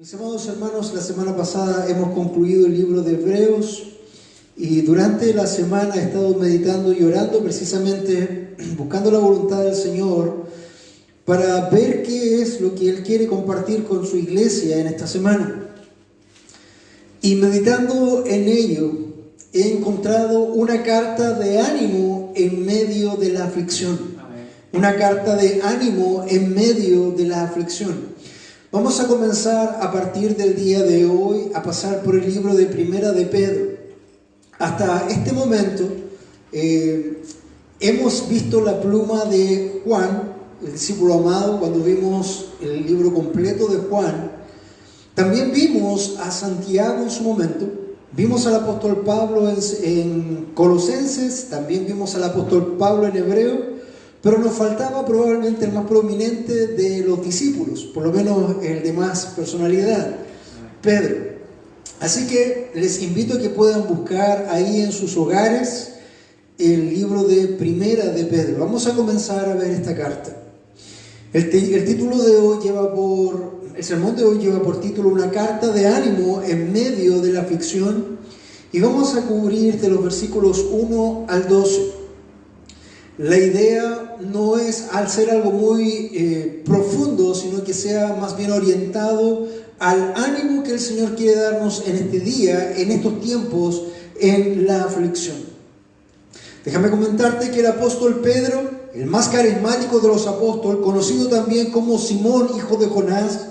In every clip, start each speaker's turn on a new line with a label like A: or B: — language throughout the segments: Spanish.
A: Mis amados hermanos, la semana pasada hemos concluido el libro de Hebreos y durante la semana he estado meditando y orando precisamente, buscando la voluntad del Señor para ver qué es lo que Él quiere compartir con su iglesia en esta semana. Y meditando en ello, he encontrado una carta de ánimo en medio de la aflicción. Una carta de ánimo en medio de la aflicción. Vamos a comenzar a partir del día de hoy a pasar por el libro de Primera de Pedro. Hasta este momento hemos visto la pluma de Juan, el discípulo amado, cuando vimos el libro completo de Juan. También vimos a Santiago en su momento, vimos al apóstol Pablo en Colosenses, también vimos al apóstol Pablo en Hebreo, pero nos faltaba probablemente el más prominente de los discípulos, por lo menos el de más personalidad, Pedro. Así que les invito a que puedan buscar ahí en sus hogares el libro de Primera de Pedro. Vamos a comenzar a ver esta carta. El título de hoy el sermón de hoy lleva por título una carta de ánimo en medio de la aflicción, y vamos a cubrir de los versículos 1 al 12. La idea no es hacer algo muy profundo, sino que sea más bien orientado al ánimo que el Señor quiere darnos en este día, en estos tiempos, en la aflicción. Déjame comentarte que el apóstol Pedro, el más carismático de los apóstoles, conocido también como Simón, hijo de Jonás,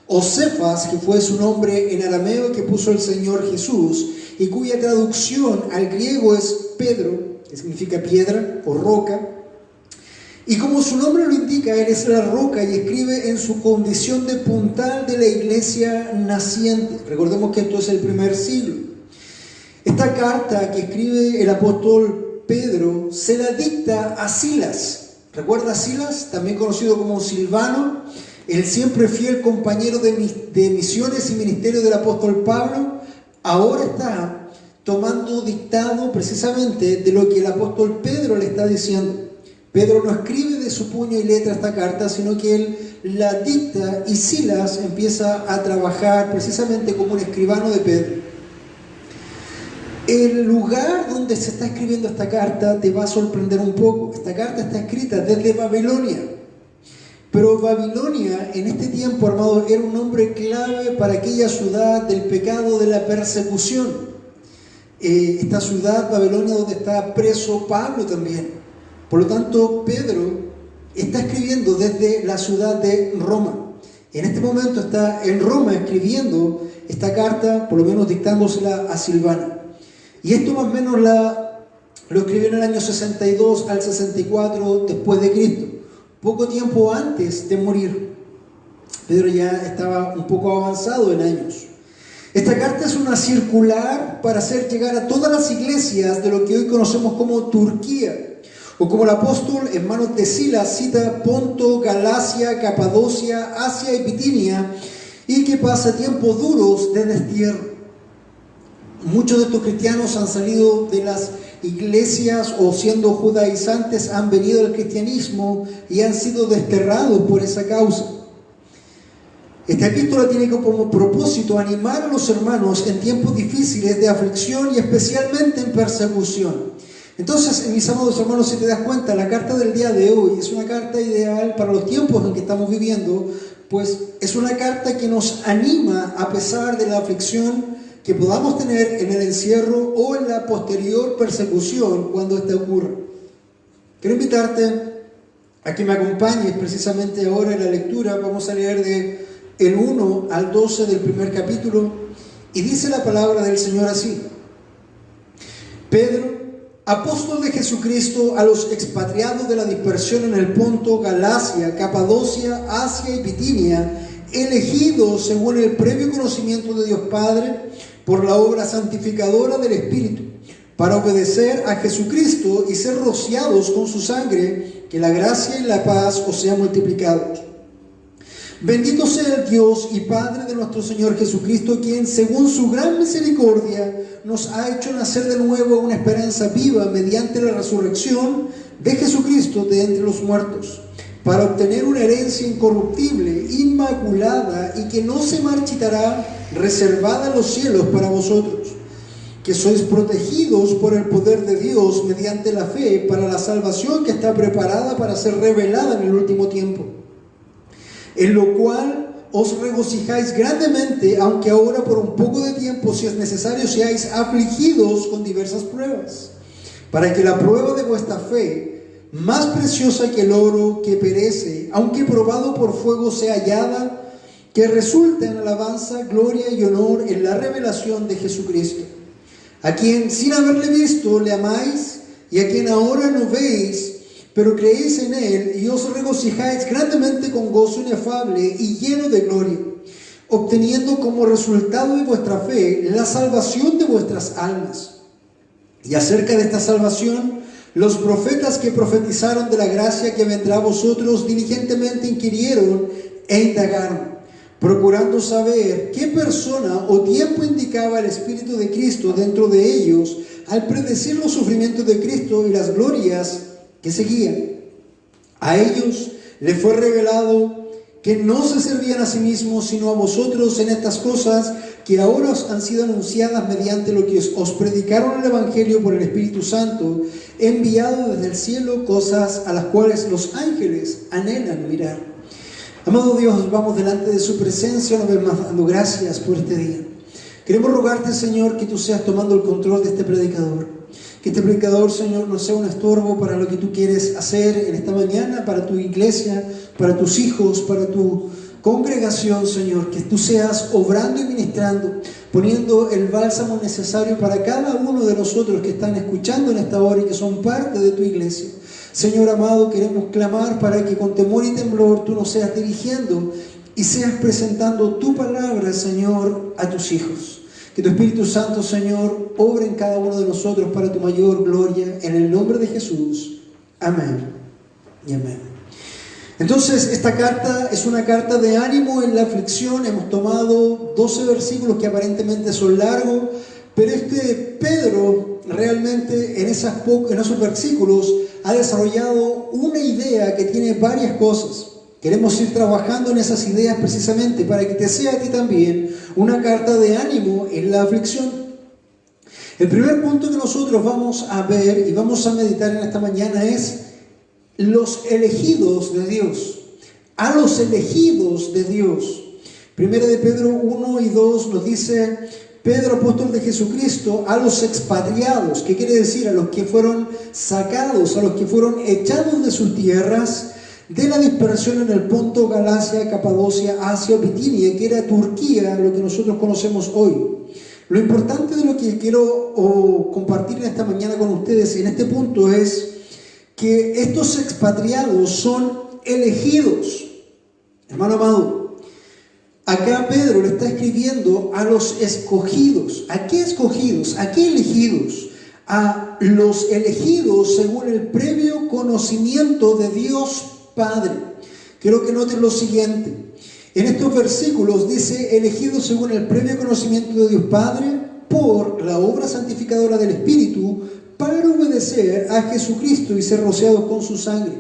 A: o Cefas, que fue su nombre en arameo que puso el Señor Jesús, y cuya traducción al griego es Pedro, que significa piedra o roca. Y como su nombre lo indica, él es la roca y escribe en su condición de puntal de la iglesia naciente. Recordemos que esto es el primer siglo. Esta carta que escribe el apóstol Pedro se la dicta a Silas. ¿Recuerda a Silas? También conocido como Silvano, el siempre fiel compañero de misiones y ministerio del apóstol Pablo. Ahora está tomando dictado precisamente de lo que el apóstol Pedro le está diciendo. Pedro no escribe de su puño y letra esta carta, sino que él la dicta y Silas empieza a trabajar precisamente como un escribano de Pedro. El lugar donde se está escribiendo esta carta te va a sorprender un poco. Esta carta está escrita desde Babilonia. Pero Babilonia en este tiempo, armado, era un nombre clave para aquella ciudad del pecado, de la persecución. Esta ciudad, Babilonia, donde está preso Pablo también. Por lo tanto, Pedro está escribiendo desde la ciudad de Roma. En este momento está en Roma escribiendo esta carta, por lo menos dictándosela a Silvano. Y esto más o menos lo escribió en el año 62 al 64 después de Cristo, poco tiempo antes de morir. Pedro ya estaba un poco avanzado en años. Esta carta es una circular para hacer llegar a todas las iglesias de lo que hoy conocemos como Turquía, o como el apóstol en manos de Silas cita Ponto, Galacia, Capadocia, Asia y Bitinia, y que pasa tiempos duros de destierro. Muchos de estos cristianos han salido de las iglesias o siendo judaizantes han venido al cristianismo y han sido desterrados por esa causa. Esta epístola tiene como propósito animar a los hermanos en tiempos difíciles de aflicción y especialmente en persecución. Entonces, mis amados hermanos, si te das cuenta, la carta del día de hoy es una carta ideal para los tiempos en que estamos viviendo, pues es una carta que nos anima a pesar de la aflicción que podamos tener en el encierro o en la posterior persecución cuando ésta ocurra. Quiero invitarte a que me acompañes precisamente ahora en la lectura. Vamos a leer de el 1 al 12 del primer capítulo, y dice la palabra del Señor así: Pedro, apóstol de Jesucristo, a los expatriados de la dispersión en el Ponto, Galacia, Capadocia, Asia y Bitinia, elegidos según el previo conocimiento de Dios Padre, por la obra santificadora del Espíritu, para obedecer a Jesucristo y ser rociados con su sangre, que la gracia y la paz os sean multiplicados. Bendito sea el Dios y Padre de nuestro Señor Jesucristo, quien según su gran misericordia nos ha hecho nacer de nuevo una esperanza viva mediante la resurrección de Jesucristo de entre los muertos, para obtener una herencia incorruptible, inmaculada y que no se marchitará, reservada en los cielos para vosotros, que sois protegidos por el poder de Dios mediante la fe para la salvación que está preparada para ser revelada en el último tiempo, en lo cual os regocijáis grandemente, aunque ahora por un poco de tiempo, si es necesario, seáis afligidos con diversas pruebas, para que la prueba de vuestra fe, más preciosa que el oro que perece, aunque probado por fuego, sea hallada, que resulte en alabanza, gloria y honor en la revelación de Jesucristo, a quien sin haberle visto le amáis, y a quien ahora no veis, pero creéis en Él y os regocijáis grandemente con gozo inefable y lleno de gloria, obteniendo como resultado de vuestra fe la salvación de vuestras almas. Y acerca de esta salvación, los profetas que profetizaron de la gracia que vendrá a vosotros diligentemente inquirieron e indagaron, procurando saber qué persona o tiempo indicaba el Espíritu de Cristo dentro de ellos al predecir los sufrimientos de Cristo y las glorias que seguían. A ellos les fue revelado que no se servían a sí mismos, sino a vosotros en estas cosas que ahora os han sido anunciadas mediante lo que os predicaron el Evangelio por el Espíritu Santo, enviado desde el cielo, cosas a las cuales los ángeles anhelan mirar. Amado Dios, vamos delante de su presencia una vez más dando gracias por este día. Queremos rogarte, Señor, que tú seas tomando el control de este predicador. Que este predicador, Señor, no sea un estorbo para lo que tú quieres hacer en esta mañana, para tu iglesia, para tus hijos, para tu congregación, Señor. Que tú seas obrando y ministrando, poniendo el bálsamo necesario para cada uno de nosotros que están escuchando en esta hora y que son parte de tu iglesia. Señor amado, queremos clamar para que con temor y temblor tú nos seas dirigiendo y seas presentando tu palabra, Señor, a tus hijos. Que tu Espíritu Santo, Señor, obre en cada uno de nosotros para tu mayor gloria, en el nombre de Jesús. Amén y amén. Entonces, esta carta es una carta de ánimo en la aflicción. Hemos tomado 12 versículos que aparentemente son largos, pero Pedro realmente en esos versículos ha desarrollado una idea que tiene varias cosas. Queremos ir trabajando en esas ideas precisamente para que te sea a ti también una carta de ánimo en la aflicción. El primer punto que nosotros vamos a ver y vamos a meditar en esta mañana es los elegidos de Dios. A los elegidos de Dios. Primera de Pedro 1 y 2 nos dice: Pedro, apóstol de Jesucristo, a los expatriados, que quiere decir a los que fueron sacados, a los que fueron echados de sus tierras, de la dispersión en el Ponto, Galacia, Capadocia, Asia o Bitinia, que era Turquía, lo que nosotros conocemos hoy. Lo importante de lo que quiero compartir en esta mañana con ustedes en este punto es que estos expatriados son elegidos. Hermano amado, acá Pedro le está escribiendo a los escogidos. ¿A qué escogidos? ¿A qué elegidos? A los elegidos según el previo conocimiento de Dios Padre. Quiero que noten lo siguiente. En estos versículos dice: elegidos según el previo conocimiento de Dios Padre por la obra santificadora del Espíritu para obedecer a Jesucristo y ser rociados con su sangre.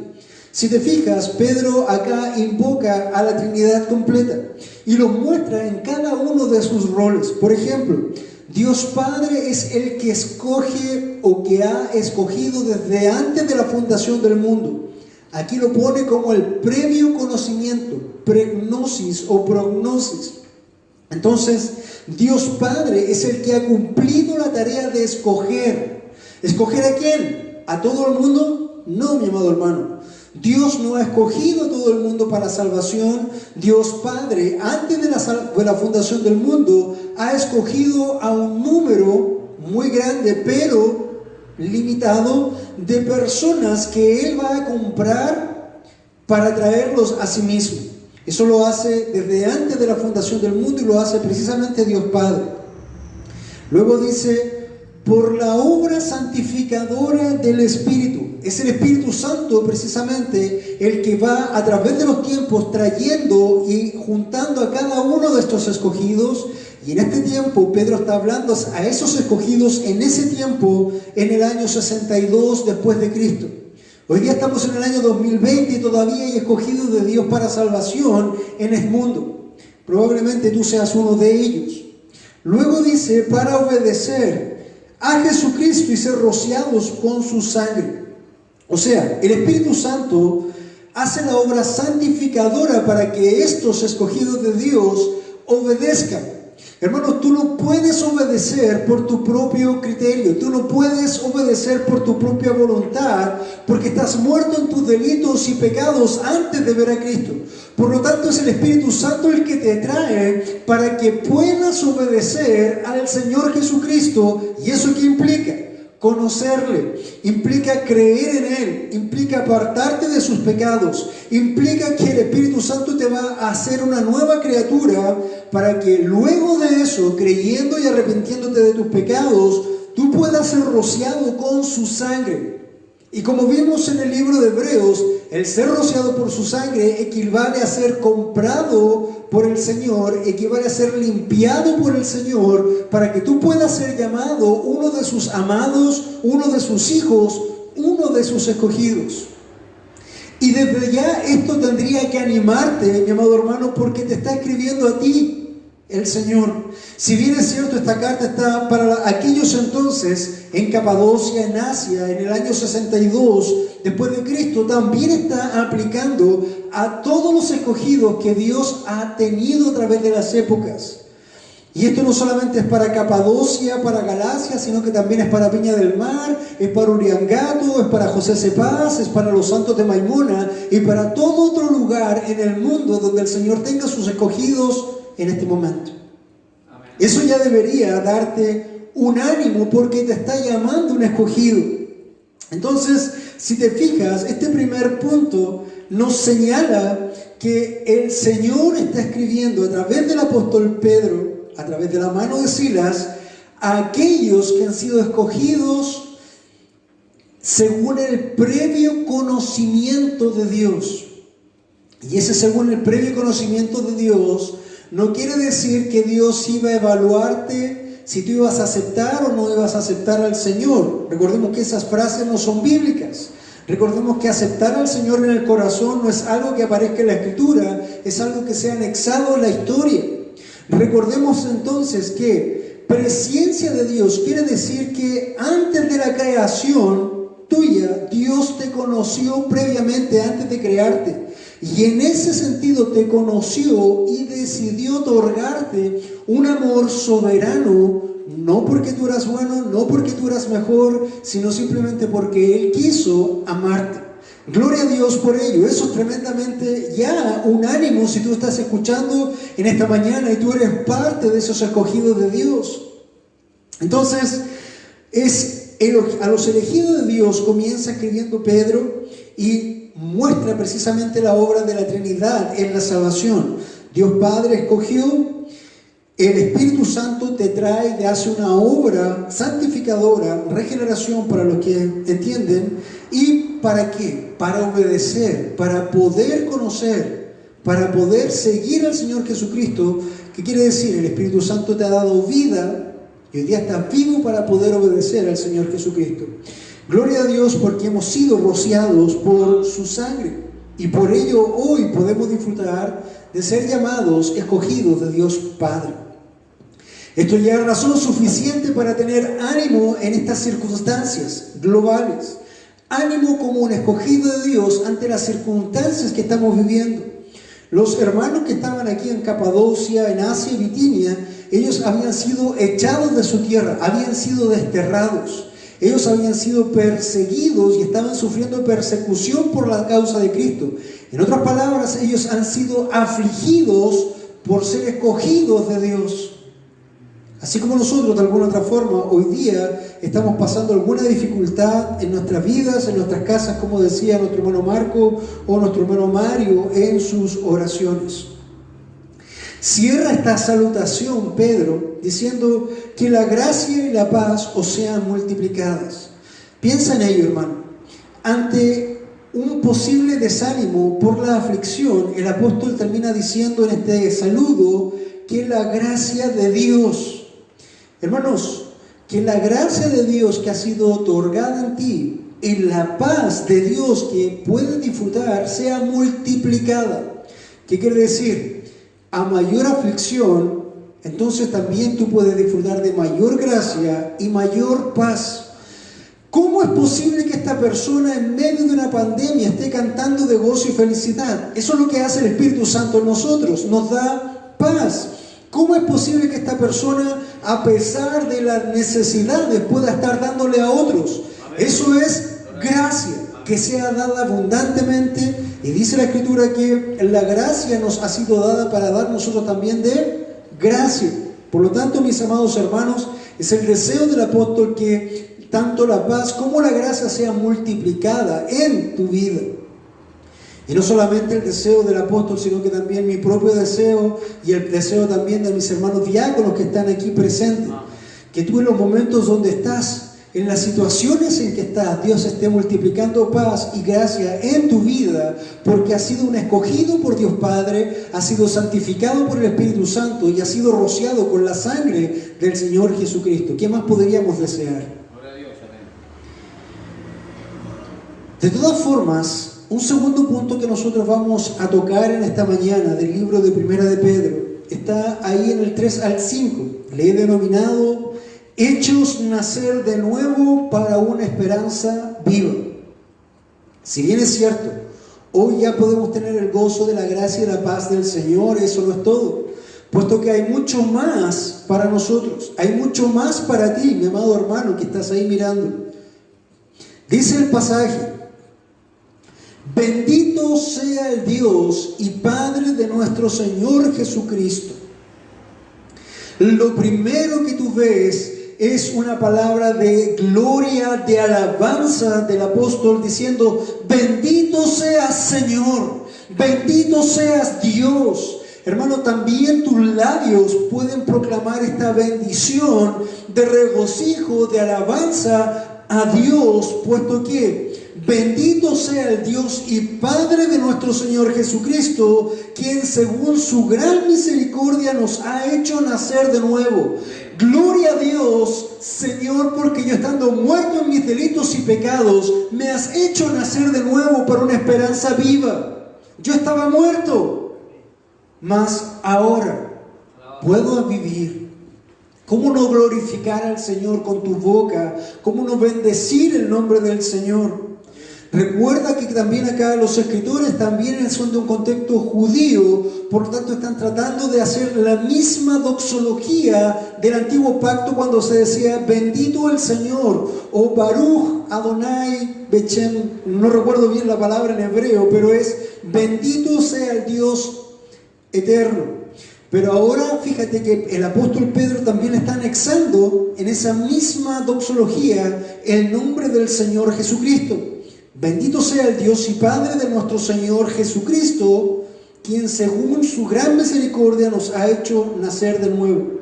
A: Si te fijas, Pedro acá invoca a la Trinidad completa y los muestra en cada uno de sus roles. Por ejemplo, Dios Padre es el que escoge o que ha escogido desde antes de la fundación del mundo. Aquí lo pone como el previo conocimiento, pregnosis o prognosis. Entonces, Dios Padre es el que ha cumplido la tarea de escoger. ¿Escoger a quién? ¿A todo el mundo? No, mi amado hermano. Dios no ha escogido a todo el mundo para salvación. Dios Padre, antes de la fundación del mundo, ha escogido a un número muy grande, pero limitado, de personas que Él va a comprar para traerlos a sí mismo. Eso lo hace desde antes de la fundación del mundo y lo hace precisamente Dios Padre. Luego dice: por la obra santificadora del Espíritu. Es el Espíritu Santo precisamente el que va a través de los tiempos trayendo y juntando a cada uno de estos escogidos. Y en este tiempo Pedro está hablando a esos escogidos en ese tiempo, en el año 62 después de Cristo. Hoy día estamos en el año 2020 y todavía hay escogidos de Dios para salvación en el mundo. Probablemente tú seas uno de ellos. Luego dice, para obedecer a Jesucristo y ser rociados con su sangre. O sea, el Espíritu Santo hace la obra santificadora para que estos escogidos de Dios obedezcan. Hermanos, tú no puedes obedecer por tu propio criterio, tú no puedes obedecer por tu propia voluntad, porque estás muerto en tus delitos y pecados antes de ver a Cristo. Por lo tanto, es el Espíritu Santo el que te trae para que puedas obedecer al Señor Jesucristo. ¿Y eso qué implica? Conocerle, implica creer en Él, implica apartarte de sus pecados, implica que el Espíritu Santo te va a hacer una nueva criatura para que luego de eso, creyendo y arrepintiéndote de tus pecados, tú puedas ser rociado con su sangre. Y como vimos en el libro de Hebreos, el ser rociado por su sangre equivale a ser comprado por el Señor, equivale a ser limpiado por el Señor, para que tú puedas ser llamado uno de sus amados, uno de sus hijos, uno de sus escogidos. Y desde ya esto tendría que animarte, mi amado hermano, porque te está escribiendo a ti el Señor. Si bien es cierto, esta carta está para aquellos entonces en Capadocia, en Asia, en el año 62 después de Cristo, también está aplicando a todos los escogidos que Dios ha tenido a través de las épocas. Y esto no solamente es para Capadocia, para Galacia, sino que también es para Viña del Mar, es para Uriangato, es para José Cepaz, es para los santos de Maimona y para todo otro lugar en el mundo donde el Señor tenga sus escogidos en este momento. Amén. Eso ya debería darte un ánimo porque te está llamando un escogido. Entonces, si te fijas, este primer punto nos señala que el Señor está escribiendo a través del apóstol Pedro, a través de la mano de Silas, a aquellos que han sido escogidos según el previo conocimiento de Dios. Y ese según el previo conocimiento de Dios no quiere decir que Dios iba a evaluarte si tú ibas a aceptar o no ibas a aceptar al Señor. Recordemos que esas frases no son bíblicas. Recordemos que aceptar al Señor en el corazón no es algo que aparezca en la Escritura, es algo que se ha anexado en la historia. Recordemos entonces que presciencia de Dios quiere decir que antes de la creación tuya, Dios te conoció previamente antes de crearte. Y en ese sentido te conoció y decidió otorgarte un amor soberano, no porque tú eras bueno, no porque tú eras mejor, sino simplemente porque Él quiso amarte. Gloria a Dios por ello. Eso es tremendamente ya un ánimo si tú estás escuchando en esta mañana y tú eres parte de esos escogidos de Dios. Entonces, a los elegidos de Dios comienza escribiendo Pedro y muestra precisamente la obra de la Trinidad en la salvación. Dios Padre escogió, el Espíritu Santo te trae, te hace una obra santificadora, regeneración para los que entienden. ¿Y para qué? Para obedecer, para poder conocer, para poder seguir al Señor Jesucristo. ¿Qué quiere decir? El Espíritu Santo te ha dado vida y hoy día estás vivo para poder obedecer al Señor Jesucristo. Gloria a Dios porque hemos sido rociados por su sangre y por ello hoy podemos disfrutar de ser llamados escogidos de Dios Padre. Esto ya es razón suficiente para tener ánimo en estas circunstancias globales. Ánimo como un escogido de Dios ante las circunstancias que estamos viviendo. Los hermanos que estaban aquí en Capadocia, en Asia y Bitinia, ellos habían sido echados de su tierra, habían sido desterrados. Ellos habían sido perseguidos y estaban sufriendo persecución por la causa de Cristo. En otras palabras, ellos han sido afligidos por ser escogidos de Dios. Así como nosotros, de alguna otra forma, hoy día estamos pasando alguna dificultad en nuestras vidas, en nuestras casas, como decía nuestro hermano Marco o nuestro hermano Mario en sus oraciones. Cierra esta salutación Pedro diciendo que la gracia y la paz os sean multiplicadas. Piensa en ello, hermano. Ante un posible desánimo por la aflicción, el apóstol termina diciendo en este saludo que la gracia de Dios, hermanos, que la gracia de Dios que ha sido otorgada en ti y la paz de Dios que puedes disfrutar sea multiplicada. ¿Qué quiere decir? A mayor aflicción, entonces también tú puedes disfrutar de mayor gracia y mayor paz. ¿Cómo es posible que esta persona en medio de una pandemia esté cantando de gozo y felicidad? Eso es lo que hace el Espíritu Santo en nosotros, nos da paz. ¿Cómo es posible que esta persona, a pesar de las necesidades, pueda estar dándole a otros? Eso es gracia, que sea dada abundantemente. Y dice la Escritura que la gracia nos ha sido dada para dar nosotros también de gracia. Por lo tanto, mis amados hermanos, es el deseo del apóstol que tanto la paz como la gracia sea multiplicada en tu vida. Y no solamente el deseo del apóstol, sino que también mi propio deseo y el deseo también de mis hermanos diáconos que están aquí presentes. Que tú en los momentos donde estás, en las situaciones en que estás, Dios esté multiplicando paz y gracia en tu vida, porque has sido un escogido por Dios Padre, has sido santificado por el Espíritu Santo y has sido rociado con la sangre del Señor Jesucristo. ¿Qué más podríamos desear? De todas formas, un segundo punto que nosotros vamos a tocar en esta mañana del libro de Primera de Pedro está ahí en el 3 al 5. Le he denominado hechos nacer de nuevo para una esperanza viva. Si bien es cierto, hoy ya podemos tener el gozo de la gracia y la paz del Señor, eso no es todo, puesto que hay mucho más para nosotros, hay mucho más para ti, mi amado hermano que estás ahí mirando. Dice el pasaje: bendito sea el Dios y Padre de nuestro Señor Jesucristo. Lo primero que tú ves es una palabra de gloria, de alabanza del apóstol diciendo: bendito seas Señor, bendito seas Dios. Hermano, también tus labios pueden proclamar esta bendición de regocijo, de alabanza a Dios, puesto que bendito sea el Dios y Padre de nuestro Señor Jesucristo, quien según su gran misericordia nos ha hecho nacer de nuevo. Gloria a Dios, Señor, porque yo estando muerto en mis delitos y pecados, me has hecho nacer de nuevo para una esperanza viva. Yo estaba muerto, mas ahora puedo vivir. ¿Cómo no glorificar al Señor con tu boca? ¿Cómo no bendecir el nombre del Señor? Recuerda que también acá los escritores también son de un contexto judío, por lo tanto están tratando de hacer la misma doxología del antiguo pacto cuando se decía bendito el Señor o Baruch Adonai Bechem, no recuerdo bien la palabra en hebreo, pero es bendito sea el Dios eterno. Pero ahora fíjate que el apóstol Pedro también está anexando en esa misma doxología el nombre del Señor Jesucristo. Bendito sea el Dios y Padre de nuestro Señor Jesucristo, quien según su gran misericordia nos ha hecho nacer de nuevo.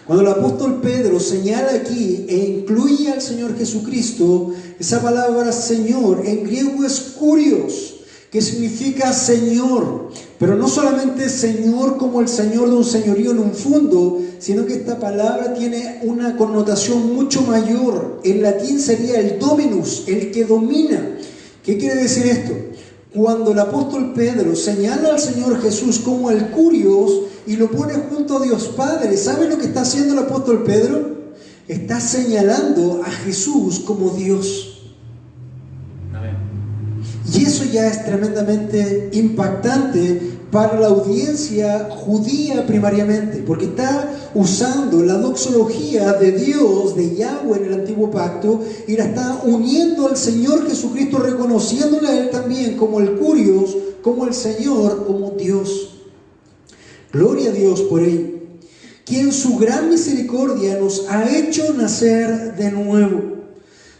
A: Cuando el apóstol Pedro señala aquí e incluye al Señor Jesucristo, esa palabra Señor en griego es kurios, que significa Señor, pero no solamente Señor como el Señor de un señorío en un fondo, sino que esta palabra tiene una connotación mucho mayor. En latín sería el dominus, el que domina. ¿Qué quiere decir esto? Cuando el apóstol Pedro señala al Señor Jesús como el kurios y lo pone junto a Dios Padre, ¿sabe lo que está haciendo el apóstol Pedro? Está señalando a Jesús como Dios. Y eso ya es tremendamente impactante para la audiencia judía primariamente, porque está usando la doxología de Dios, de Yahweh en el antiguo pacto, y la está uniendo al Señor Jesucristo, reconociéndole a Él también como el kurios, como el Señor, como Dios. Gloria a Dios por ello, quien su gran misericordia nos ha hecho nacer de nuevo.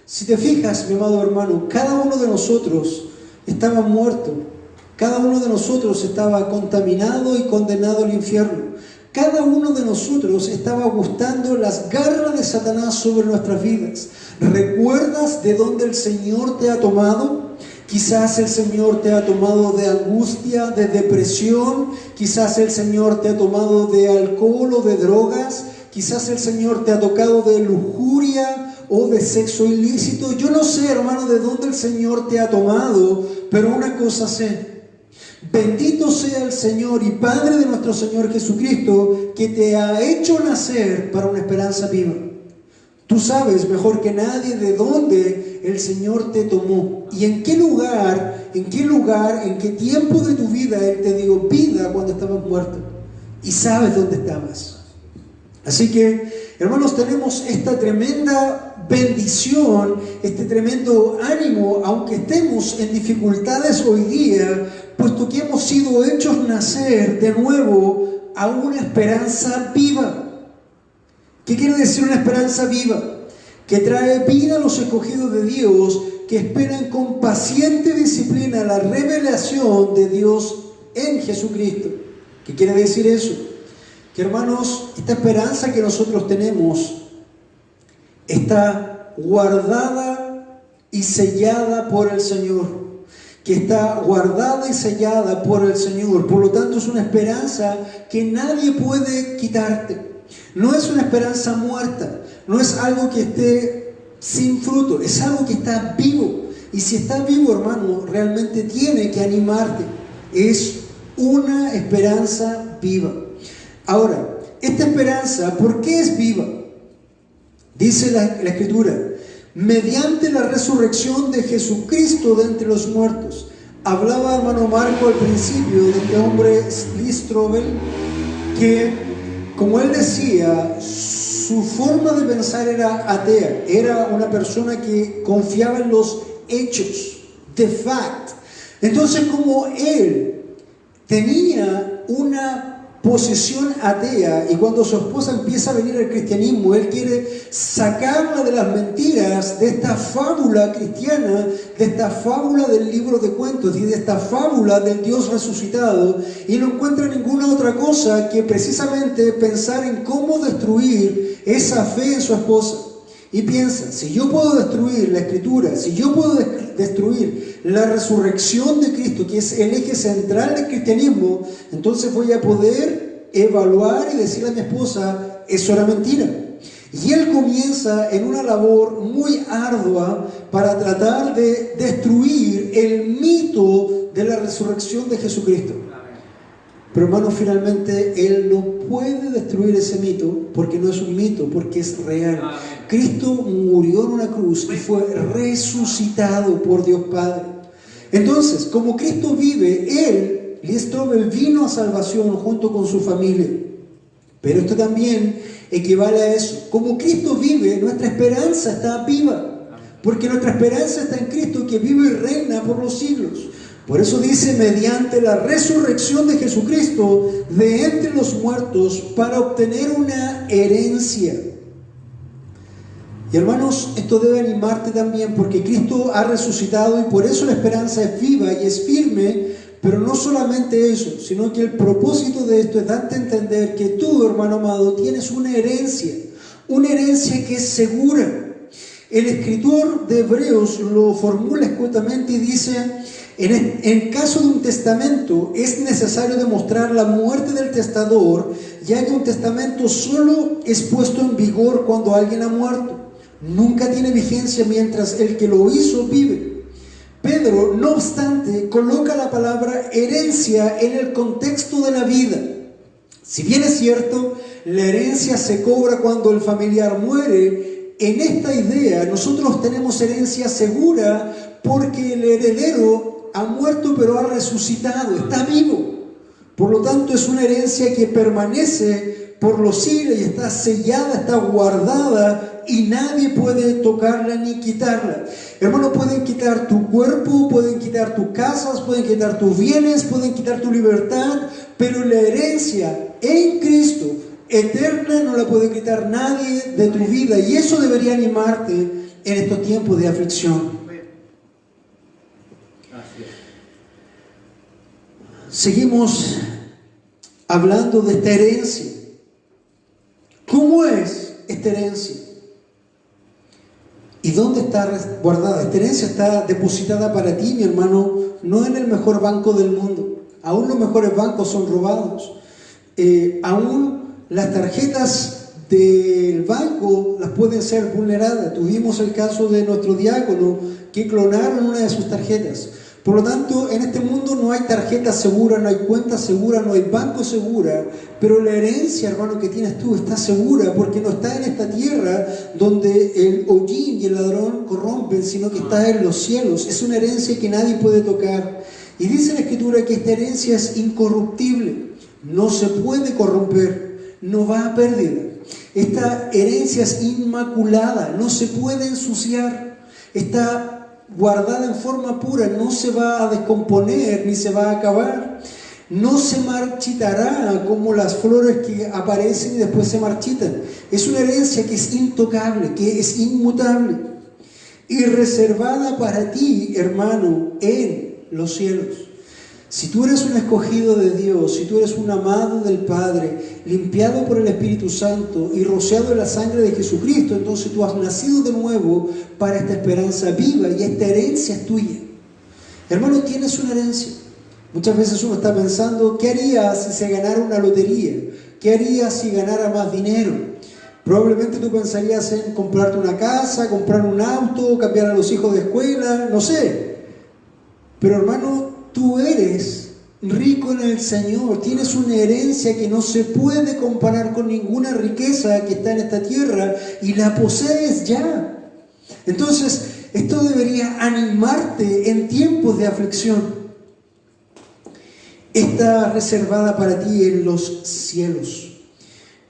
A: Si te fijas, mi amado hermano, cada uno de nosotros estaba muerto. Cada uno de nosotros estaba contaminado y condenado al infierno. Cada uno de nosotros estaba gustando las garras de Satanás sobre nuestras vidas. ¿Recuerdas de dónde el Señor te ha tomado? Quizás el Señor te ha tomado de angustia, de depresión. Quizás el Señor te ha tomado de alcohol o de drogas. Quizás el Señor te ha tocado de lujuria o de sexo ilícito. Yo no sé, hermano, de dónde el Señor te ha tomado, pero una cosa sé. Bendito sea el Señor y Padre de nuestro Señor Jesucristo, que te ha hecho nacer para una esperanza viva. Tú sabes mejor que nadie de dónde el Señor te tomó y en qué lugar, en qué tiempo de tu vida Él te dio vida cuando estabas muerto. Y sabes dónde estabas. Así que, hermanos, tenemos esta tremenda bendición, este tremendo ánimo, aunque estemos en dificultades hoy día, puesto que hemos sido hechos nacer de nuevo a una esperanza viva. ¿Qué quiere decir una esperanza viva? Que trae vida a los escogidos de Dios, que esperan con paciente disciplina la revelación de Dios en Jesucristo. ¿Qué quiere decir eso? Que, hermanos, esta esperanza que nosotros tenemos está guardada y sellada por el Señor. Que está guardada y sellada por el Señor. Por lo tanto, es una esperanza que nadie puede quitarte. No es una esperanza muerta, no es algo que esté sin fruto, es algo que está vivo. Y si está vivo, hermano, realmente tiene que animarte. Es una esperanza viva. Ahora, esta esperanza, ¿por qué es viva? Dice la Escritura, mediante la resurrección de Jesucristo de entre los muertos. Hablaba hermano Marco al principio de este hombre Lee Strobel, que, como él decía, su forma de pensar era atea. Era una persona que confiaba en los hechos, the fact. Entonces, como él tenía una posición atea, y cuando su esposa empieza a venir al cristianismo, él quiere sacarla de las mentiras de esta fábula cristiana, de esta fábula del libro de cuentos y de esta fábula del Dios resucitado, y no encuentra ninguna otra cosa que precisamente pensar en cómo destruir esa fe en su esposa. Y piensa, si yo puedo destruir la Escritura, si yo puedo destruir la resurrección de Cristo, que es el eje central del cristianismo, entonces voy a poder evaluar y decirle a mi esposa, eso era mentira. Y él comienza en una labor muy ardua para tratar de destruir el mito de la resurrección de Jesucristo. Pero, hermano, finalmente él no puede destruir ese mito porque no es un mito, porque es real. Cristo murió en una cruz y fue resucitado por Dios Padre. Entonces, como Cristo vive, él, Lee Strobel, vino a salvación junto con su familia. Pero esto también equivale a eso. Como Cristo vive, nuestra esperanza está viva. Porque nuestra esperanza está en Cristo, que vive y reina por los siglos. Por eso dice, mediante la resurrección de Jesucristo de entre los muertos, para obtener una herencia. Y hermanos, esto debe animarte también, porque Cristo ha resucitado y por eso la esperanza es viva y es firme. Pero no solamente eso, sino que el propósito de esto es darte a entender que tú, hermano amado, tienes una herencia que es segura. El escritor de Hebreos lo formula escuetamente y dice, en caso de un testamento es necesario demostrar la muerte del testador, ya que un testamento solo es puesto en vigor cuando alguien ha muerto. Nunca tiene vigencia mientras el que lo hizo vive. Pedro, no obstante, coloca la palabra herencia en el contexto de la vida. Si bien es cierto, la herencia se cobra cuando el familiar muere, en esta idea nosotros tenemos herencia segura porque el heredero ha muerto pero ha resucitado, está vivo. Por lo tanto, es una herencia que permanece por los siglos y está sellada, está guardada, y nadie puede tocarla ni quitarla. Hermano, pueden quitar tu cuerpo, pueden quitar tus casas, pueden quitar tus bienes, pueden quitar tu libertad, pero la herencia en Cristo, eterna, no la puede quitar nadie de tu vida. Y eso debería animarte en estos tiempos de aflicción. Seguimos hablando de esta herencia. ¿Cómo es esta herencia? ¿Y dónde está guardada? Esta herencia está depositada para ti, mi hermano, no en el mejor banco del mundo. Aún los mejores bancos son robados. Aún las tarjetas del banco las pueden ser vulneradas. Tuvimos el caso de nuestro diácono que clonaron una de sus tarjetas. Por lo tanto, en este mundo no hay tarjeta segura, no hay cuenta segura, no hay banco segura, pero la herencia, hermano, que tienes tú está segura porque no está en esta tierra donde el hollín y el ladrón corrompen, sino que está en los cielos. Es una herencia que nadie puede tocar. Y dice la Escritura que esta herencia es incorruptible, no se puede corromper, no va a pérdida. Esta herencia es inmaculada, no se puede ensuciar, está guardada en forma pura, no se va a descomponer ni se va a acabar, no se marchitará como las flores que aparecen y después se marchitan. Es una herencia que es intocable, que es inmutable y reservada para ti, hermano, en los cielos. Si tú eres un escogido de Dios, si tú eres un amado del Padre, limpiado por el Espíritu Santo y rociado en la sangre de Jesucristo, entonces tú has nacido de nuevo para esta esperanza viva y esta herencia es tuya. Hermano, tienes una herencia. Muchas veces uno está pensando, ¿qué haría si se ganara una lotería? ¿Qué haría si ganara más dinero? Probablemente tú pensarías en comprarte una casa, comprar un auto, cambiar a los hijos de escuela, no sé. Pero hermano, tú eres rico en el Señor, tienes una herencia que no se puede comparar con ninguna riqueza que está en esta tierra y la posees ya. Entonces, esto debería animarte en tiempos de aflicción. Está reservada para ti en los cielos.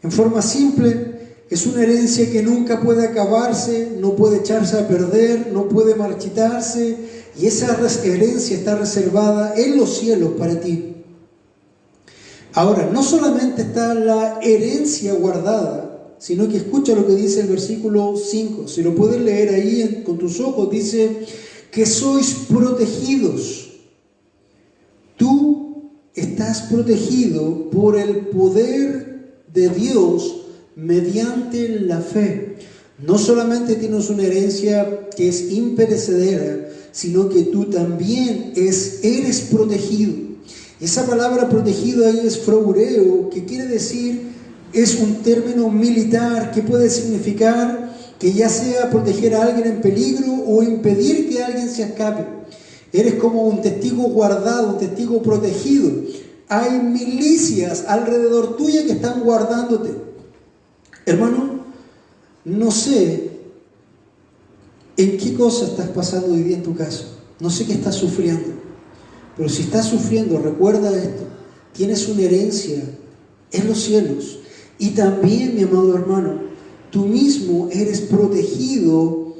A: En forma simple, es una herencia que nunca puede acabarse, no puede echarse a perder, no puede marchitarse. Y esa herencia está reservada en los cielos para ti. Ahora, no solamente está la herencia guardada, sino que escucha lo que dice el versículo 5. Si lo puedes leer ahí con tus ojos, dice que sois protegidos. Tú estás protegido por el poder de Dios mediante la fe. No solamente tienes una herencia que es imperecedera, sino que tú también eres protegido. Esa palabra protegido ahí es froureo, que quiere decir, es un término militar que puede significar que ya sea proteger a alguien en peligro o impedir que alguien se escape. Eres como un testigo guardado, un testigo protegido. Hay milicias alrededor tuya que están guardándote. Hermano, no sé en qué cosa estás pasando hoy día en tu caso. No sé qué estás sufriendo. Pero si estás sufriendo, recuerda esto. Tienes una herencia en los cielos. Y también, mi amado hermano, tú mismo eres protegido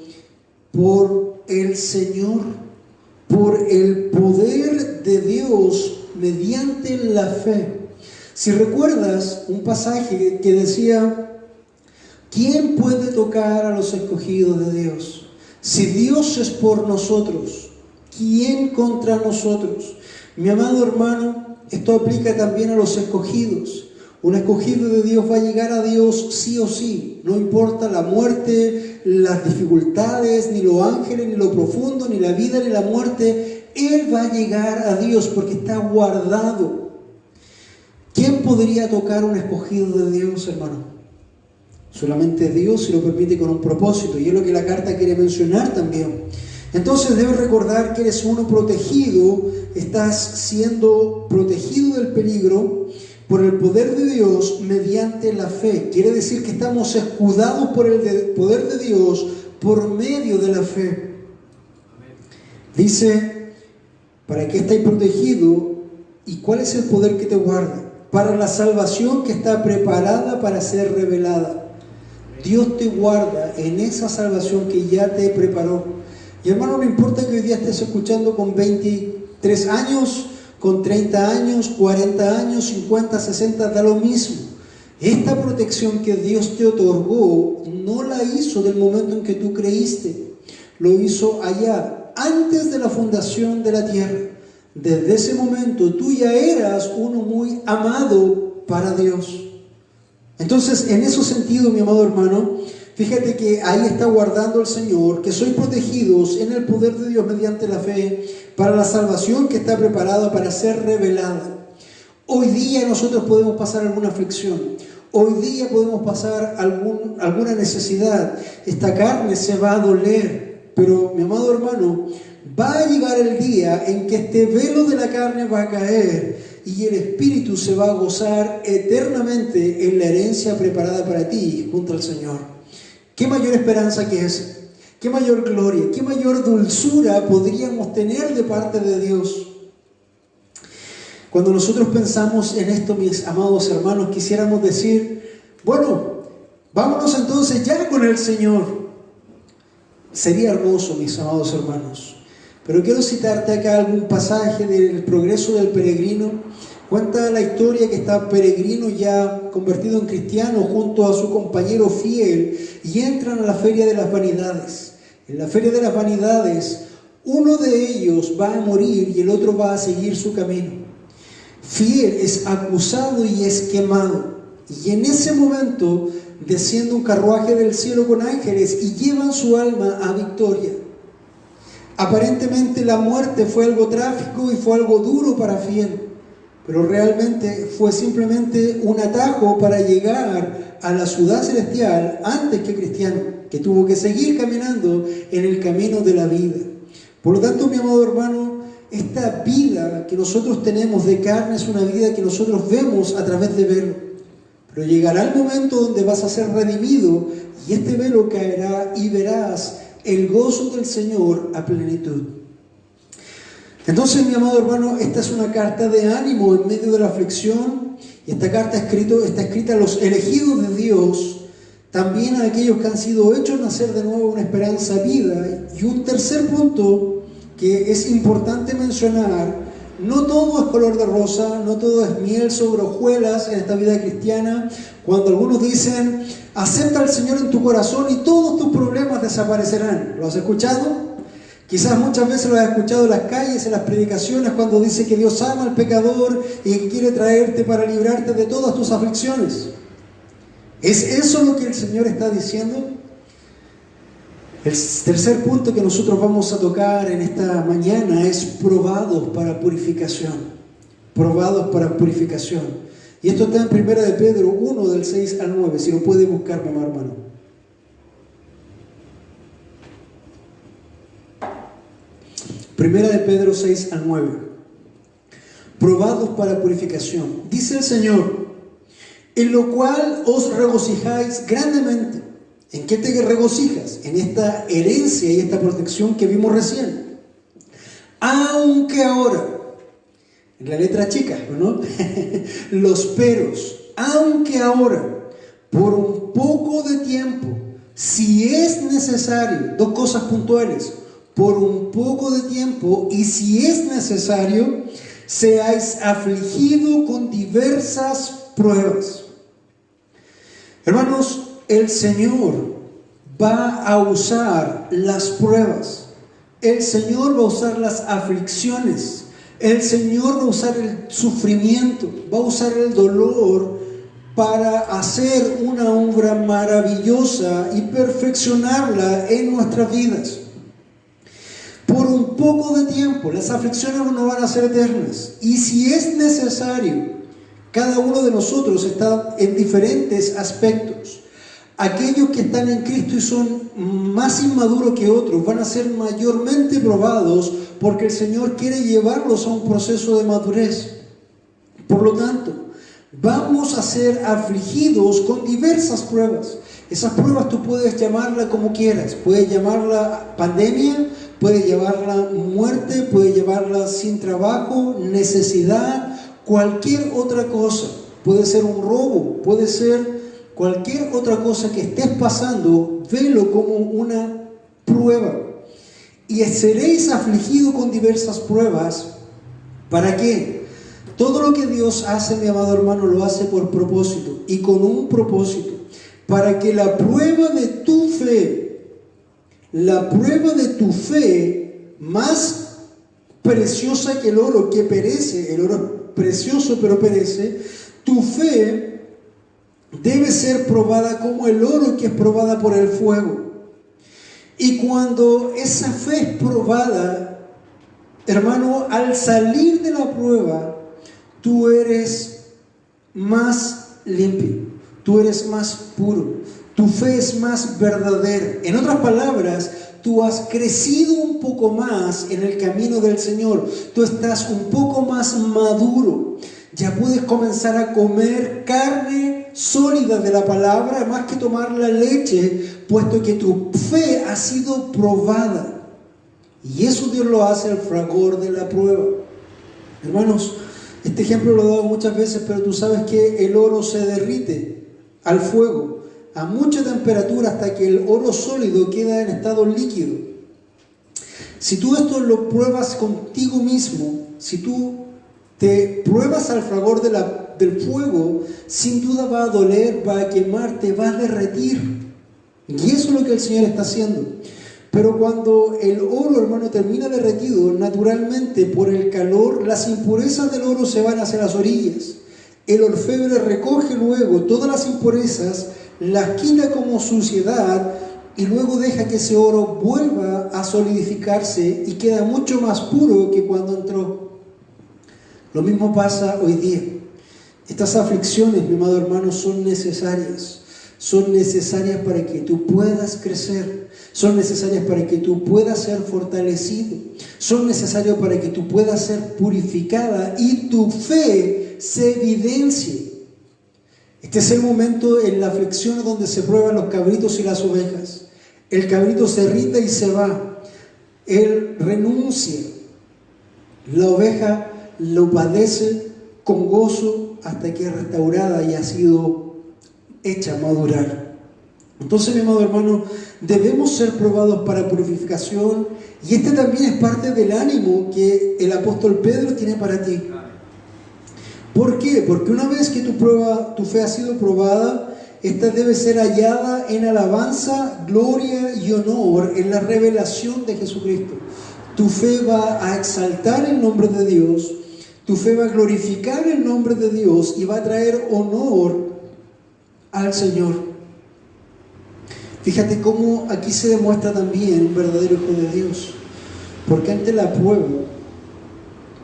A: por el Señor, por el poder de Dios mediante la fe. Si recuerdas un pasaje que decía, ¿quién puede tocar a los escogidos de Dios? Si Dios es por nosotros, ¿quién contra nosotros? Mi amado hermano, esto aplica también a los escogidos. Un escogido de Dios va a llegar a Dios sí o sí. No importa la muerte, las dificultades, ni los ángeles, ni lo profundo, ni la vida, ni la muerte. Él va a llegar a Dios porque está guardado. ¿Quién podría tocar un escogido de Dios, hermano? Solamente Dios, si lo permite, con un propósito. Y es lo que la carta quiere mencionar también. Entonces debes recordar que eres uno protegido. Estás siendo protegido del peligro por el poder de Dios mediante la fe. Quiere decir que estamos escudados por el poder de Dios por medio de la fe. Dice, ¿para qué estáis protegidos? ¿Y cuál es el poder que te guarda? Para la salvación que está preparada para ser revelada. Dios te guarda en esa salvación que ya te preparó. Y hermano, no importa que hoy día estés escuchando con 23 años, con 30 años, 40 años, 50, 60, da lo mismo. Esta protección que Dios te otorgó no la hizo del momento en que tú creíste. Lo hizo allá, antes de la fundación de la tierra. Desde ese momento tú ya eras uno muy amado para Dios. Entonces, en ese sentido, mi amado hermano, fíjate que ahí está guardando el Señor, que sois protegidos en el poder de Dios mediante la fe, para la salvación que está preparada para ser revelada. Hoy día nosotros podemos pasar alguna aflicción. Hoy día podemos pasar alguna necesidad. Esta carne se va a doler. Pero, mi amado hermano, va a llegar el día en que este velo de la carne va a caer y el Espíritu se va a gozar eternamente en la herencia preparada para ti junto al Señor. ¿Qué mayor esperanza que esa? ¿Qué mayor gloria? ¿Qué mayor dulzura podríamos tener de parte de Dios? Cuando nosotros pensamos en esto, mis amados hermanos, quisiéramos decir, bueno, vámonos entonces ya con el Señor. Sería hermoso, mis amados hermanos. Pero quiero citarte acá algún pasaje del progreso del peregrino. Cuenta la historia que está peregrino ya convertido en cristiano junto a su compañero fiel y entran a la feria de las vanidades. En la feria de las vanidades, uno de ellos va a morir y el otro va a seguir su camino. Fiel es acusado y es quemado. Y en ese momento desciende un carruaje del cielo con ángeles y llevan su alma a victoria. Aparentemente la muerte fue algo trágico y fue algo duro para Fiel, pero realmente fue simplemente un atajo para llegar a la ciudad celestial antes que Cristiano, que tuvo que seguir caminando en el camino de la vida. Por lo tanto, mi amado hermano, esta vida que nosotros tenemos de carne es una vida que nosotros vemos a través de velo. Pero llegará el momento donde vas a ser redimido y este velo caerá y verás el gozo del Señor a plenitud. Entonces, mi amado hermano, esta es una carta de ánimo en medio de la aflicción. Y esta carta está escrita a los elegidos de Dios, también a aquellos que han sido hechos nacer de nuevo una esperanza vida. Y un tercer punto que es importante mencionar: no todo es color de rosa, no todo es miel sobre hojuelas en esta vida cristiana. Cuando algunos dicen, acepta al Señor en tu corazón y todos tus problemas desaparecerán. ¿Lo has escuchado? Quizás muchas veces lo has escuchado en las calles, en las predicaciones, cuando dice que Dios ama al pecador y que quiere traerte para librarte de todas tus aflicciones. ¿Es eso lo que el Señor está diciendo? El tercer punto que nosotros vamos a tocar en esta mañana es probados para purificación. Probados para purificación. Y esto está en 1 de Pedro 1, del 6 al 9. Si lo puede buscar, mi hermano. 1 de Pedro 6 al 9. Probados para purificación. Dice el Señor, en lo cual os regocijáis grandemente. ¿En qué te regocijas? En esta herencia y esta protección que vimos recién. Aunque ahora, en la letra chica, ¿no? Los peros, aunque ahora, por un poco de tiempo, si es necesario, dos cosas puntuales, por un poco de tiempo y si es necesario, seáis afligidos con diversas pruebas. Hermanos, el Señor va a usar las pruebas. El Señor va a usar las aflicciones. El Señor va a usar el sufrimiento. Va a usar el dolor para hacer una obra maravillosa y perfeccionarla en nuestras vidas. Por un poco de tiempo, las aflicciones no van a ser eternas. Y si es necesario, cada uno de nosotros está en diferentes aspectos. Aquellos que están en Cristo y son más inmaduros que otros van a ser mayormente probados porque el Señor quiere llevarlos a un proceso de madurez. Por lo tanto, vamos a ser afligidos con diversas pruebas. Esas pruebas tú puedes llamarla como quieras. Puedes llamarla pandemia, puedes llamarla muerte, puedes llamarla sin trabajo, necesidad, cualquier otra cosa. Puede ser un robo, puede ser cualquier otra cosa que estés pasando. Velo como una prueba. Y seréis afligidos con diversas pruebas. ¿Para qué? Todo lo que Dios hace, mi amado hermano, lo hace por propósito y con un propósito. Para que la prueba de tu fe, más preciosa que el oro que perece, el oro es precioso pero perece, tu fe debe ser probada como el oro que es probada por el fuego. Y cuando esa fe es probada, hermano, al salir de la prueba, tú eres más limpio. tú eres más puro, tu fe es más verdadera. En otras palabras, tú has crecido un poco más en el camino del Señor, tú estás un poco más maduro. Ya puedes comenzar a comer carne sólida de la palabra, más que tomar la leche, puesto que tu fe ha sido probada. Y eso Dios lo hace al fragor de la prueba. Hermanos, este ejemplo lo he dado muchas veces, pero tú sabes que el oro se derrite al fuego a mucha temperatura hasta que el oro sólido queda en estado líquido. Si tú esto lo pruebas contigo mismo, si tú te pruebas al fragor del fuego, sin duda va a doler, va a quemar, te va a derretir. Y eso es lo que el Señor está haciendo. Pero cuando el oro, hermano, termina derretido, naturalmente por el calor, las impurezas del oro se van hacia las orillas. El orfebre recoge luego todas las impurezas, las quita como suciedad y luego deja que ese oro vuelva a solidificarse y queda mucho más puro que cuando entró. Lo mismo pasa hoy día. Estas aflicciones, mi amado hermano, son necesarias. Son necesarias para que tú puedas crecer. Son necesarias para que tú puedas ser fortalecido. Son necesarias para que tú puedas ser purificada y tu fe se evidencie. Este es el momento en la aflicción donde se prueban los cabritos y las ovejas. El cabrito se irrita y se va. Él renuncia. La oveja lo padece con gozo hasta que es restaurada y ha sido hecha madurar. Entonces, mi amado hermano, debemos ser probados para purificación, y este también es parte del ánimo que el apóstol Pedro tiene para ti. ¿Por qué? Porque una vez que tu fe ha sido probada, esta debe ser hallada en alabanza, gloria y honor en la revelación de Jesucristo. Tu fe va a exaltar el nombre de Dios, tu fe va a glorificar el nombre de Dios y va a traer honor al Señor. Fíjate cómo aquí se demuestra también un verdadero hijo de Dios, porque ante la prueba,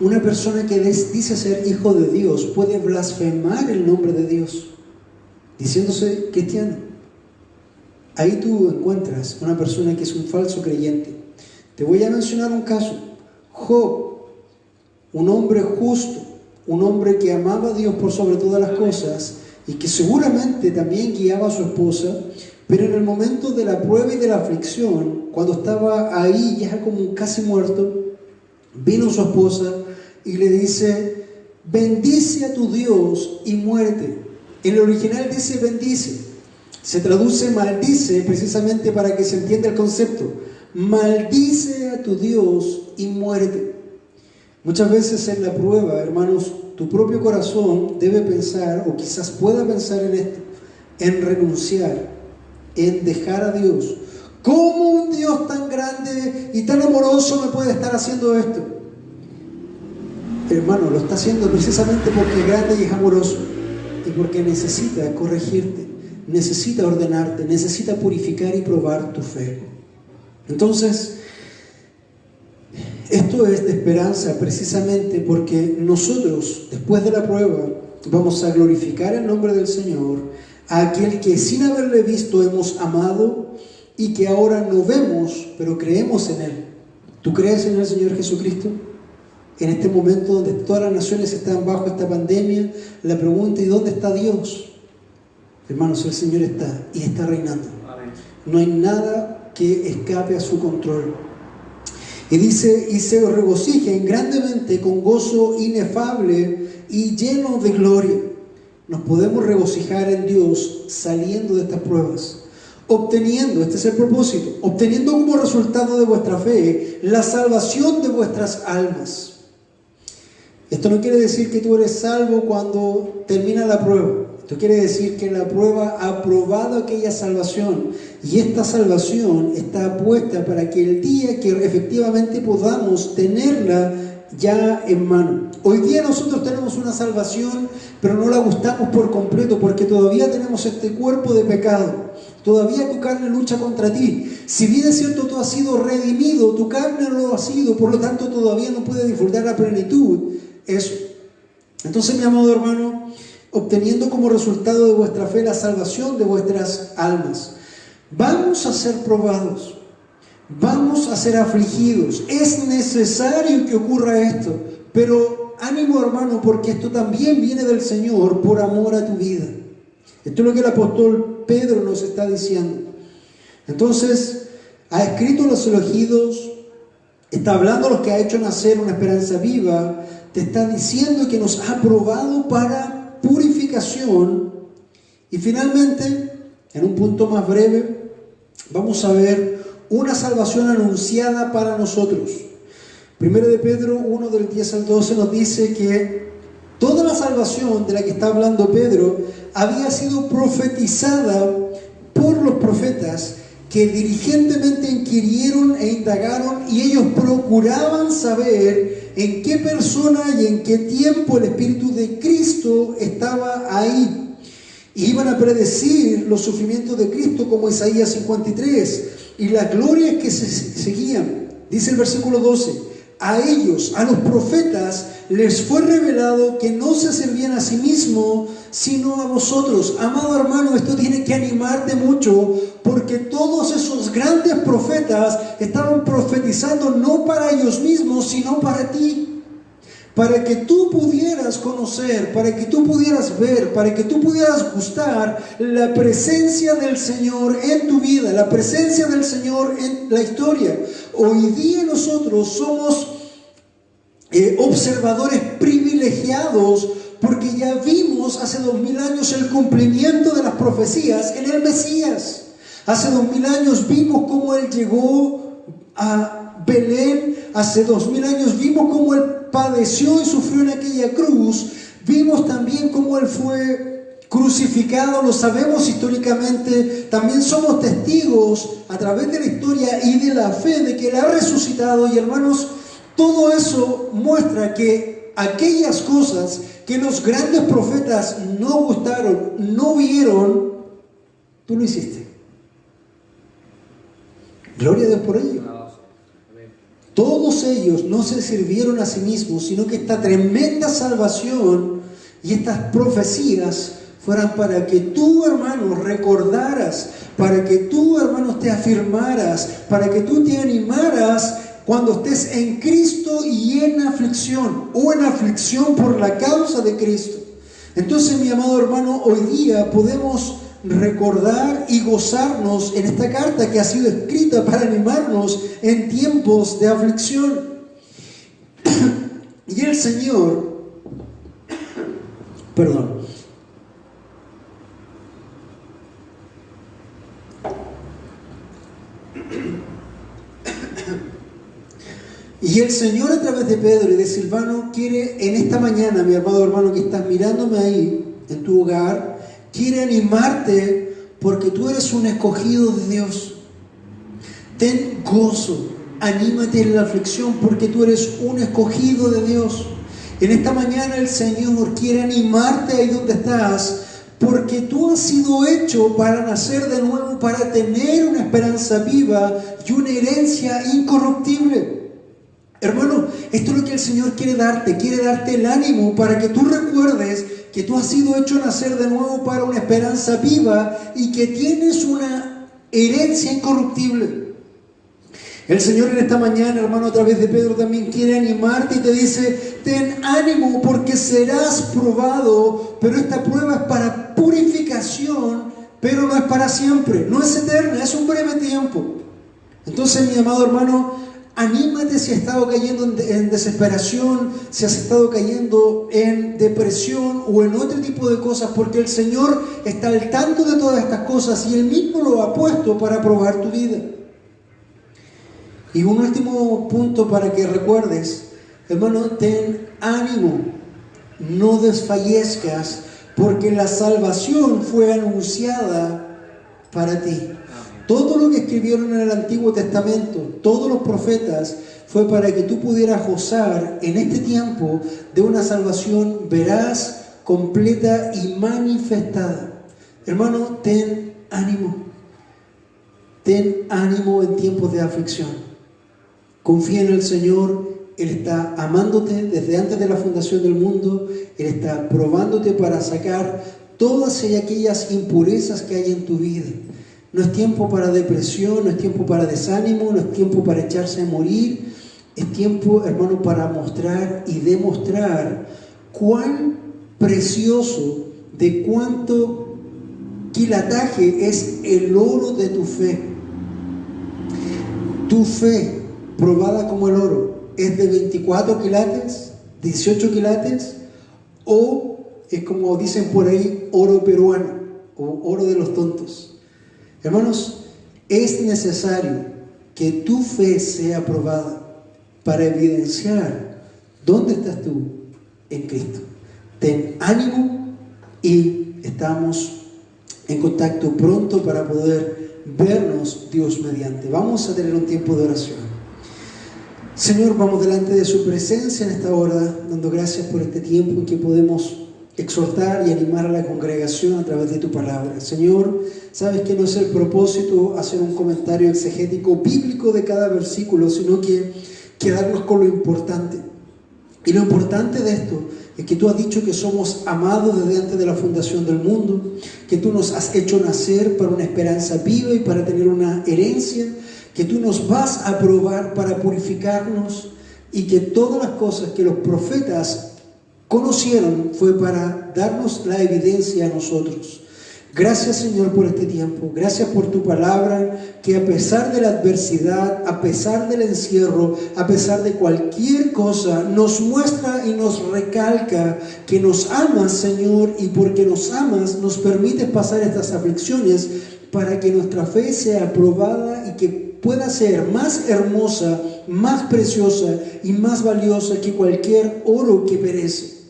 A: una persona que dice ser hijo de Dios puede blasfemar el nombre de Dios, diciéndose cristiano. Ahí tú encuentras una persona que es un falso creyente. Te voy a mencionar un caso. Job, un hombre justo, un hombre que amaba a Dios por sobre todas las cosas y que seguramente también guiaba a su esposa, pero en el momento de la prueba y de la aflicción, cuando estaba ahí ya como casi muerto, vino su esposa y le dice: bendice a tu Dios y muérete. En el original dice bendice, se traduce maldice precisamente para que se entienda el concepto. Maldice a tu Dios y muérete. Muchas veces en la prueba, hermanos, tu propio corazón debe pensar, o quizás pueda pensar en esto, en renunciar, en dejar a Dios. ¿Cómo un Dios tan grande y tan amoroso me puede estar haciendo esto? Hermano, lo está haciendo precisamente porque es grande y es amoroso, y porque necesita corregirte, necesita ordenarte, necesita purificar y probar tu fe. Entonces, esto es de esperanza precisamente porque nosotros, después de la prueba, vamos a glorificar el nombre del Señor, a aquel que sin haberle visto hemos amado y que ahora no vemos, pero creemos en Él. ¿Tú crees en el Señor Jesucristo? En este momento donde todas las naciones están bajo esta pandemia, la pregunta: ¿y dónde está Dios? Hermanos, el Señor está y está reinando. No hay nada que escape a su control. Y dice: y se regocijen grandemente con gozo inefable y lleno de gloria. Nos podemos regocijar en Dios saliendo de estas pruebas, obteniendo, este es el propósito, obteniendo como resultado de vuestra fe la salvación de vuestras almas. Esto no quiere decir que tú eres salvo cuando termina la prueba. Esto quiere decir que la prueba ha probado aquella salvación, y esta salvación está puesta para que el día que efectivamente podamos tenerla ya en mano. Hoy día nosotros tenemos una salvación, pero no la gustamos por completo porque todavía tenemos este cuerpo de pecado. Todavía tu carne lucha contra ti. Si bien es cierto, tú has sido redimido, tu carne no lo ha sido, por lo tanto todavía no puede disfrutar la plenitud eso. Entonces, mi amado hermano, obteniendo como resultado de vuestra fe la salvación de vuestras almas. Vamos a ser probados, vamos a ser afligidos, es necesario que ocurra esto, pero ánimo hermano, porque esto también viene del Señor por amor a tu vida. Esto es lo que el apóstol Pedro nos está diciendo. Entonces, ha escrito los elegidos, está hablando a los que ha hecho nacer una esperanza viva, te está diciendo que nos ha probado para purificación. Y finalmente, en un punto más breve, vamos a ver una salvación anunciada para nosotros. Primero de Pedro 1 del 10 al 12 nos dice que toda la salvación de la que está hablando Pedro había sido profetizada por los profetas que diligentemente inquirieron e indagaron, y ellos procuraban saber en qué persona y en qué tiempo el Espíritu de Cristo estaba ahí. Y iban a predecir los sufrimientos de Cristo como Isaías 53 y las glorias que se seguían. Dice el versículo 12, a ellos, a los profetas, les fue revelado que no se servían a sí mismos, sino a vosotros. Amado hermano, esto tiene que animarte mucho, porque todos esos grandes profetas estaban profetizando no para ellos mismos, sino para ti. Para que tú pudieras conocer, para que tú pudieras ver, para que tú pudieras gustar la presencia del Señor en tu vida, la presencia del Señor en la historia. Hoy día nosotros somos observadores privilegiados, porque ya vimos hace 2000 años el cumplimiento de las profecías en el Mesías. Hace 2000 años vimos cómo Él llegó a Belén. Hace 2000 años vimos cómo Él padeció y sufrió en aquella cruz. Vimos también cómo Él fue crucificado, lo sabemos históricamente. También somos testigos a través de la historia y de la fe de que Él ha resucitado. Y hermanos, todo eso muestra que aquellas cosas que los grandes profetas no gustaron, no vieron, tú lo hiciste. Gloria a Dios por ello. Todos ellos no se sirvieron a sí mismos, sino que esta tremenda salvación y estas profecías fueran para que tú, hermano, recordaras, para que tú, hermano, te afirmaras, para que tú te animaras cuando estés en Cristo y en aflicción, o en aflicción por la causa de Cristo. Entonces, mi amado hermano, hoy día podemos recordar y gozarnos en esta carta que ha sido escrita para animarnos en tiempos de aflicción. Y el Señor, y el Señor a través de Pedro y de Silvano quiere en esta mañana, mi amado hermano que estás mirándome ahí en tu hogar, quiere animarte porque tú eres un escogido de Dios. Ten gozo, anímate en la aflicción porque tú eres un escogido de Dios. En esta mañana el Señor quiere animarte ahí donde estás, porque tú has sido hecho para nacer de nuevo, para tener una esperanza viva y una herencia incorruptible. Hermano, esto es lo que el Señor quiere darte el ánimo para que tú recuerdes que tú has sido hecho nacer de nuevo para una esperanza viva y que tienes una herencia incorruptible. El Señor en esta mañana, hermano, a través de Pedro también quiere animarte y te dice, ten ánimo porque serás probado, pero esta prueba es para purificación, pero no es para siempre, no es eterna, es un breve tiempo. Entonces, mi amado hermano, anímate si has estado cayendo en desesperación, si has estado cayendo en depresión o en otro tipo de cosas, porque el Señor está al tanto de todas estas cosas y Él mismo lo ha puesto para probar tu vida. Y un último punto para que recuerdes, hermano, ten ánimo, no desfallezcas, porque la salvación fue anunciada para ti. Todo lo que escribieron en el Antiguo Testamento, todos los profetas, fue para que tú pudieras gozar en este tiempo de una salvación veraz, completa y manifestada. Hermano, ten ánimo. Ten ánimo en tiempos de aflicción. Confía en el Señor, Él está amándote desde antes de la fundación del mundo. Él está probándote para sacar todas aquellas impurezas que hay en tu vida. No es tiempo para depresión, no es tiempo para desánimo, no es tiempo para echarse a morir. Es tiempo, hermano, para mostrar y demostrar cuán precioso, de cuánto quilataje es el oro de tu fe. Tu fe, probada como el oro, ¿es de 24 quilates, 18 quilates? ¿O es como dicen por ahí, oro peruano o oro de los tontos? Hermanos, es necesario que tu fe sea probada para evidenciar dónde estás tú en Cristo. Ten ánimo y estamos en contacto pronto para poder vernos Dios mediante. Vamos a tener un tiempo de oración. Señor, vamos delante de su presencia en esta hora, dando gracias por este tiempo en que podemos exhortar y animar a la congregación a través de tu palabra. Señor, sabes que no es el propósito hacer un comentario exegético bíblico de cada versículo, sino que quedarnos con lo importante. Y lo importante de esto es que tú has dicho que somos amados desde antes de la fundación del mundo, que tú nos has hecho nacer para una esperanza viva y para tener una herencia, que tú nos vas a probar para purificarnos y que todas las cosas que los profetas conocieron fue para darnos la evidencia a nosotros. Gracias, Señor, por este tiempo. Gracias por tu palabra, que a pesar de la adversidad, a pesar del encierro, a pesar de cualquier cosa, nos muestra y nos recalca que nos amas, Señor, y porque nos amas, nos permites pasar estas aflicciones para que nuestra fe sea aprobada y que pueda ser más hermosa, más preciosa y más valiosa que cualquier oro que perece.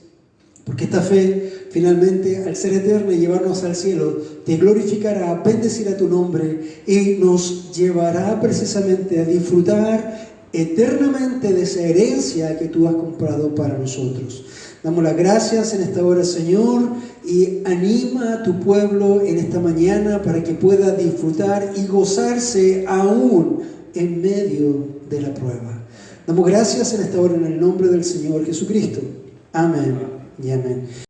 A: Porque esta fe, finalmente, al ser eterna y llevarnos al cielo, te glorificará, bendecirá tu nombre y nos llevará precisamente a disfrutar eternamente de esa herencia que tú has comprado para nosotros. Damos las gracias en esta hora, Señor, y anima a tu pueblo en esta mañana para que pueda disfrutar y gozarse aún en medio de la prueba. Damos gracias en esta hora en el nombre del Señor Jesucristo. Amén y amén.